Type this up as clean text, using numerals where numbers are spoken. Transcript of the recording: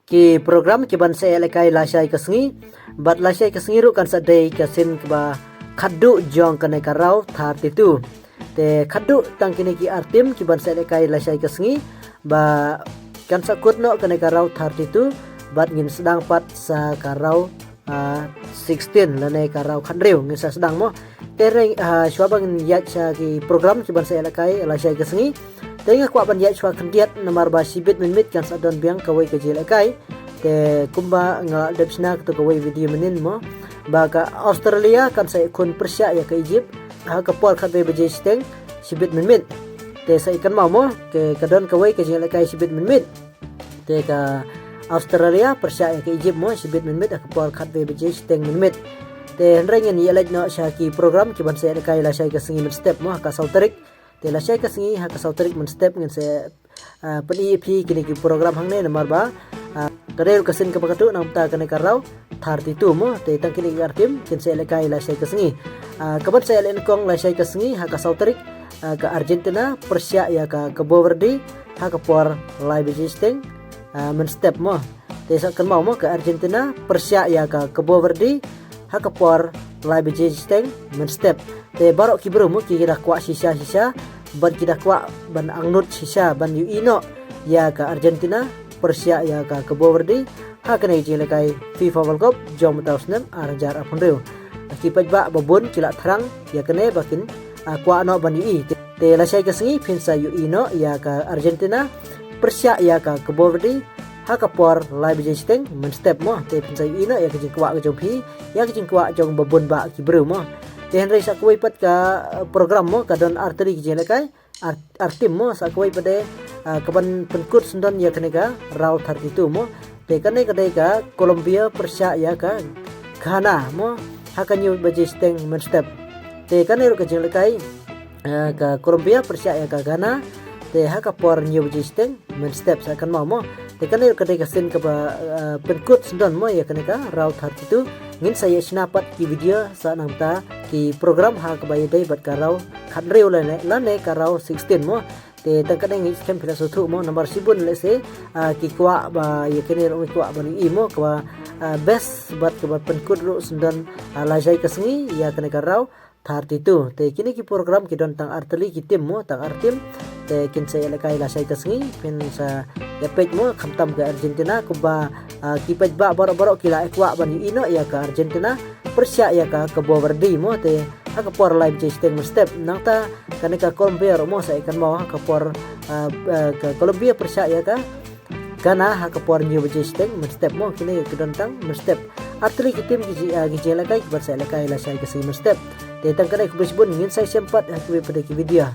ki program ki ban se lekai lasai kesengi bat lasai kesengi ru kan sadai kasin ba khaddu jong kanai karau thar titu te khaddu tang kini ki artim ki ban se lekai lasai kesengi ba kan sakut no kanai karau thar titu bat ngin sedang pat sa karau 16 lanai karau khandreu ngin sa sedang mo tereng syabang ya cha ki program ki ban se lekai lasai kesengi tengah kuat ban ya chwa kandiat nomor ba sibit minit kan sadon biang kawai ke jelekai te kumba nga depsna to kawai video menin mo baga Australia kan sai kun persya ya ke Egypt ka por khat be beje steng sibit minit te sai kan mau mo ke kadon kawai ke jelekai sibit minit te ka Australia persya ya ke Egypt mo sibit minit ka por khat be beje steng minit te rengen ya lek no sha ki program ki ban sai kai la sai ka singi step mo ka sauterik te la shay kasingi ha ka sauterik men step ngen se peli phi kini ki program hangne nomor ba karel kasin ka pakatu nam ta kane karau 32 mo te tang kini artim kin se lekai la shay kasingi kabat se len kong la shay kasingi ha ka sauterik ka Argentina Persia ya ka Cabo Verde ha ka por live existing men step mo te sa kan mau mo ka Argentina Persia ya ka Cabo Verde ha ka por live existing men step te barok ki bro mo ki kira kwa sisa ban kita kwa ban angnut sisa ban yu ino ya ka Argentina Persia ya ka Cabo Verde ha kana ji lekai FIFA World Cup jom tausnem arjar apun reu ki pajba babun kila tharang ya kene bakin kwa no ban yu te la sai ka singi pinsa yu ino ya ka Argentina Persia ya ka Cabo Verde ha ka por live jesting men step mo te pinsa yu ino ya ka jing kwa ka jong phi ya ka jing kwa jong babun ba ki bro mo ten rai sakwai pat ka program mo kadon arteri ki jelekai artim mo sakwai pade kaban penkut sendon ya kanega raw 32 mo te kanai kadai ka Colombia Persia ya ka Ghana mo hakanyu baje steng men step te kanai ka jelekai ka Colombia Persia ya ka Ghana te haka por new baje steng men step sa kan mo te kanai kadai ka sin ka penkut sendon mo ya kanega raw 32 ngin saya sinapat ki video sa namta ki program ha ka bayadai bat karau khandreu lane karau 16 mo te tangkadeng ngi kem pila sotu mo nomor sibun le se ki kwa ba ye kene ro kwa ba ni mo kwa best bat ka penkud ru sundan lajai kasngi ya kene karau 32 te kini ki program ki don tang arteli ki tim mo tang artim te kin se lekai lajai kasngi pin sa epek mo khamtam ke Argentina kuba ki pajba baro kila ekwa ban ino ya ka Argentina Persia ya ka Cabo Verde mo te ha ka por live jesting step nangta kaneka Colombia mo sa ikan mo ha ka por ka Colombia Persia ya ka Ghana ha ka por new jesting step mo kini kedantang step arteli ki tim ki jela kai bar sa lekai la sai ka si step te tang kanai ku besbun ngin sai sempat ha ki pada ki video